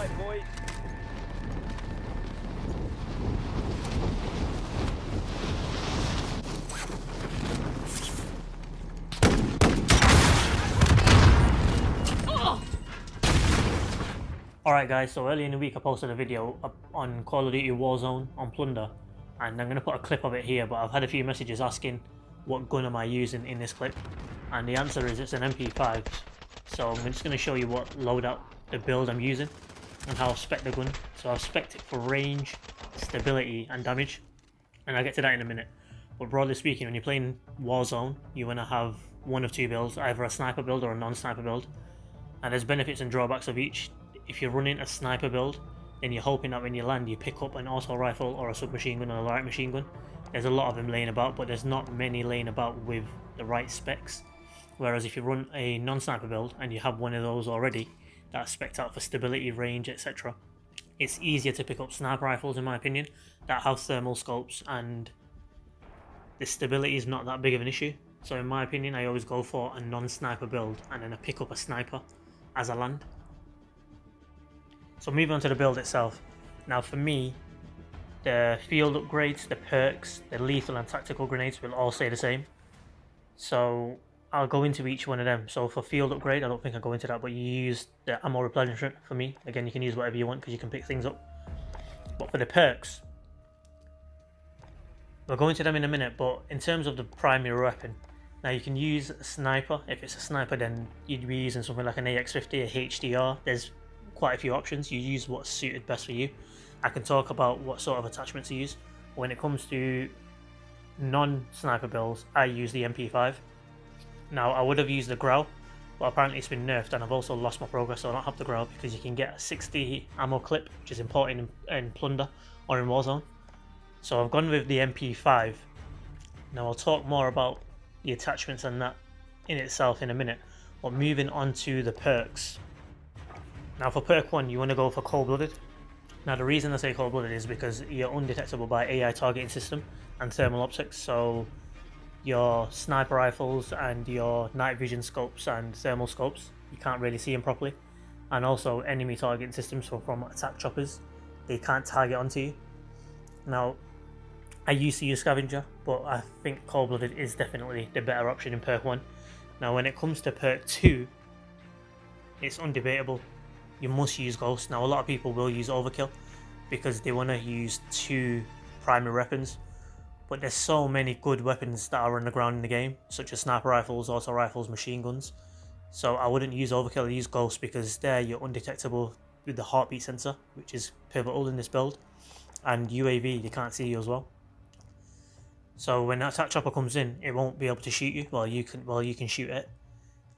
Alright, boys. Alright guys, so earlier in the week I posted a video up on Call of Duty Warzone on Plunder, and I'm going to put a clip of it here, but I've had a few messages asking what gun am I using in this clip, and the answer is it's an MP5. So I'm just going to show you what loadout, the build I'm using, and how I've spec'd the gun. So I've spec'd it for range, stability and damage, and I'll get to that in a minute. But broadly speaking, when you're playing Warzone, you want to have one of two builds, either a sniper build or a non-sniper build, and there's benefits and drawbacks of each. If you're running a sniper build, then you're hoping that when you land you pick up an auto rifle or a submachine gun or a light machine gun. There's a lot of them laying about, but there's not many laying about with the right specs. Whereas if you run a non-sniper build and you have one of those already that's spec'd out for stability, range, etc., it's easier to pick up sniper rifles in my opinion that have thermal scopes, and the stability is not that big of an issue. So in my opinion, I always go for a non-sniper build and then I pick up a sniper as I land. So moving on to the build itself. Now for me, the field upgrades, the perks, the lethal and tactical grenades will all stay the same. So I'll go into each one of them. So for field upgrade, I don't think I'll go into that, but you use the ammo replenishment for me. Again, you can use whatever you want because you can pick things up. But for the perks, we'll go into them in a minute, but in terms of the primary weapon, now you can use a sniper. If it's a sniper, then you'd be using something like an AX50, a HDR. There's quite a few options. You use what's suited best for you. I can talk about what sort of attachments to use. When it comes to non-sniper builds, I use the MP5. Now I would have used the Growl, but apparently it's been nerfed and I've also lost my progress, so I don't have the Growl because you can get a 60 ammo clip, which is important in Plunder or in Warzone. So I've gone with the MP5. Now I'll talk more about the attachments and that in itself in a minute, but moving on to the perks. Now for perk 1, you want to go for cold-blooded. Now the reason I say cold-blooded is because you're undetectable by AI targeting system and thermal optics, so your sniper rifles and your night vision scopes and thermal scopes, you can't really see them properly. And also enemy targeting systems, so from attack choppers, they can't target onto you. Now I used to use scavenger, but I think cold-blooded is definitely the better option in perk 1. Now when it comes to perk 2, it's undebatable. You must use Ghost. Now a lot of people will use Overkill because they want to use two primary weapons, but there's so many good weapons that are on the ground in the game, such as sniper rifles, auto rifles, machine guns. So I wouldn't use Overkill, I'd use Ghost because there you're undetectable with the heartbeat sensor, which is pivotal in this build, and UAV, they can't see you as well. So when that attack chopper comes in, it won't be able to shoot you while you can shoot it.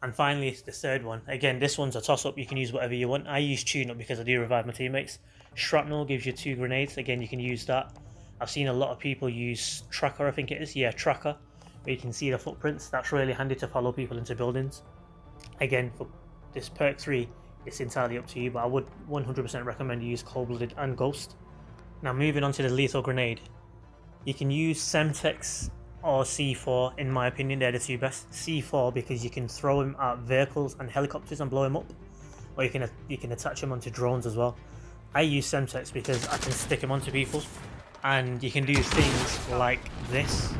And finally, the third one. Again, this one's a toss-up. You can use whatever you want. I use tune-up because I do revive my teammates. Shrapnel gives you 2 grenades. Again, you can use that. I've seen a lot of people use Tracker, I think it is. Yeah, Tracker, where you can see the footprints. That's really handy to follow people into buildings. Again, for this perk 3, it's entirely up to you, but I would 100% recommend you use Cold-Blooded and Ghost. Now, moving on to the lethal grenade. You can use Semtex or C4, in my opinion, they're the two best. C4 because you can throw them at vehicles and helicopters and blow them up, or you can attach them onto drones as well. I use Semtex because I can stick them onto people, and you can do things like this.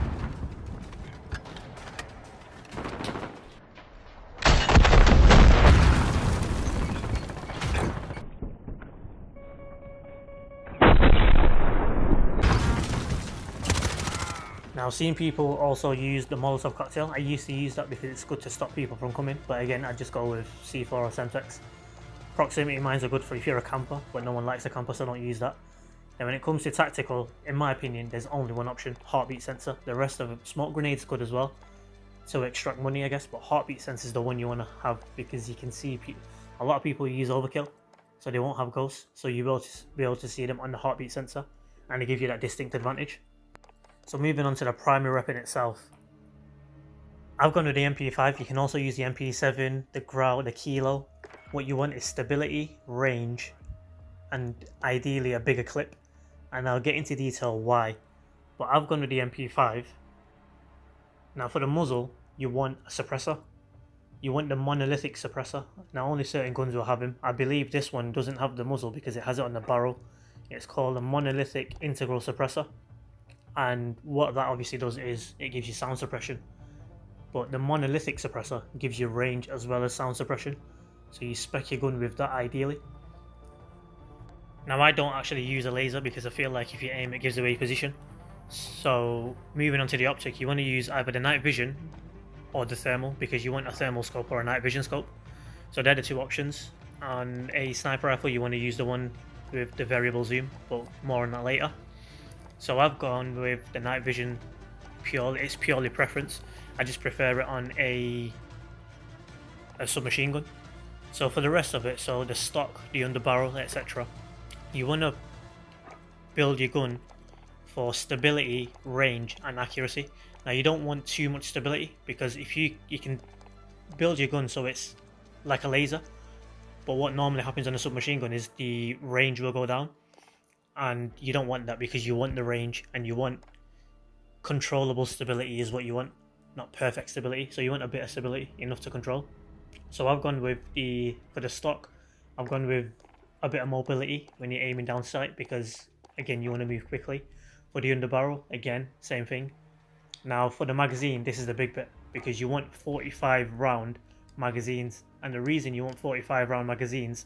Now, seeing people also use the Molotov cocktail, I used to use that because it's good to stop people from coming, but again, I just go with C4 or Semtex. Proximity mines are good for if you're a camper, but no one likes a camper, so don't use that. And when it comes to tactical, in my opinion, there's only one option: heartbeat sensor. The rest of it, smoke grenades good as well to extract money, I guess, but heartbeat sensor is the one you want to have because you can see a lot of people use overkill, so they won't have ghosts, so you will be able to see them on the heartbeat sensor, and they give you that distinct advantage. So moving on to the primary weapon itself, I've gone with the MP5. You can also use the MP7, the Growl, the Kilo. What you want is stability, range, and ideally a bigger clip, and I'll get into detail why. But I've gone with the MP5. Now for the muzzle, you want a suppressor. you want the Monolithic Suppressor. Now only certain guns will have him. I believe this one doesn't have the muzzle because it has it on the barrel. It's called a Monolithic Integral Suppressor. And what that obviously does is it gives you sound suppression. But the Monolithic Suppressor gives you range as well as sound suppression. So you spec your gun with that ideally. Now I don't actually use a laser because I feel like if you aim it gives away position. So moving on to the optic, you want to use either the night vision or the thermal because you want a thermal scope or a night vision scope. So they're the two options. On a sniper rifle you want to use the one with the variable zoom, but more on that later. So I've gone with the night vision purely, it's purely preference. I just prefer it on a submachine gun. So for the rest of it, so the stock, the underbarrel, etc., you want to build your gun for stability, range and accuracy. Now you don't want too much stability because if you can build your gun so it's like a laser, but what normally happens on a submachine gun is the range will go down, and you don't want that because you want the range and you want controllable stability is what you want, not perfect stability. So you want a bit of stability, enough to control. So I've gone with for the stock, I've gone with a bit of mobility when you're aiming down sight because again you want to move quickly. For the underbarrel, again, same thing. Now for the magazine, this is the big bit because you want 45 round magazines, and the reason you want 45 round magazines,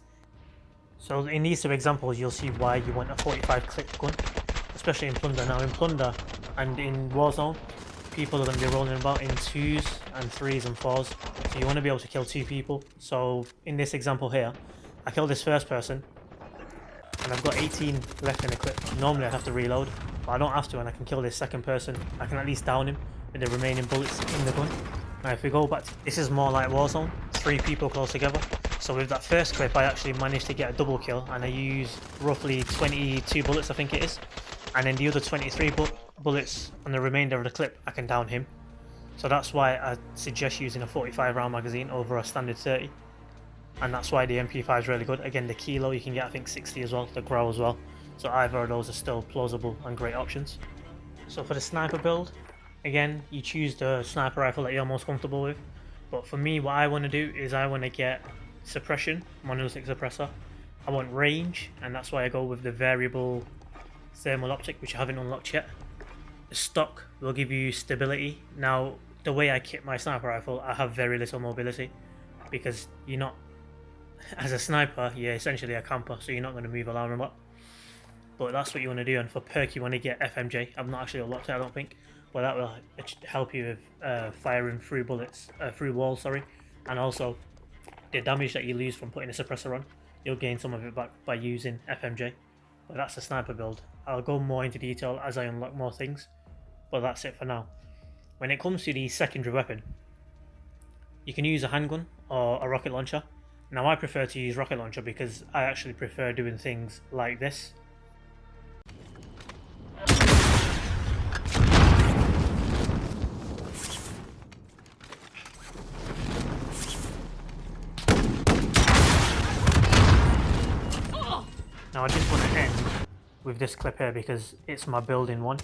so in these two examples you'll see why you want a 45 clip gun, especially in Plunder. Now in Plunder and in Warzone, people are going to be rolling about in 2s and 3s and 4s, so you want to be able to kill 2 people. So in this example here, I killed this first person and I've got 18 left in the clip. Normally I'd have to reload, but I don't have to, and I can kill this second person. I can at least down him with the remaining bullets in the gun. Now if we go back to, this is more like Warzone, 3 people close together. So with that first clip I actually managed to get a double kill, and I used roughly 22 bullets I think it is, and then the other 23 bullets on the remainder of the clip I can down him. So that's why I suggest using a 45 round magazine over a standard 30, and that's why the MP5 is really good. Again, the kilo you can get I think 60 as well, the grow as well, so either of those are still plausible and great options. So for the sniper build, again you choose the sniper rifle that you're most comfortable with, but for me what I want to do is I want to get suppression, monolithic suppressor, I want range, and that's why I go with the variable thermal optic, which I haven't unlocked yet. The stock will give you stability. Now the way I kit my sniper rifle, I have very little mobility because you're not, as a sniper you're essentially a camper, so you're not going to move around a lot, but that's what you want to do. And for perk you want to get FMJ. I've not actually unlocked it I don't think, but that will help you with firing through bullets, through walls, sorry, and also the damage that you lose from putting a suppressor on, you'll gain some of it back by using FMJ. But that's the sniper build. I'll go more into detail as I unlock more things, but that's it for now. When it comes to the secondary weapon, you can use a handgun or a rocket launcher. Now I prefer to use rocket launcher because I actually prefer doing things like this. Now I just want to end with this clip here because it's my build in one.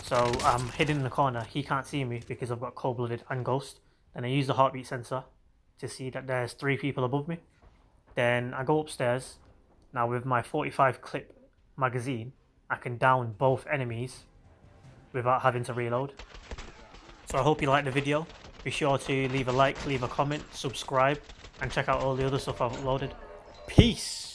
So I'm hidden in the corner, he can't see me because I've got cold-blooded and ghost. Then I use the heartbeat sensor to see that there's 3 people above me. Then I go upstairs. Now with my 45 clip magazine, I can down both enemies without having to reload. So I hope you liked the video. Be sure to leave a like, leave a comment, subscribe, and check out all the other stuff I've uploaded. Peace!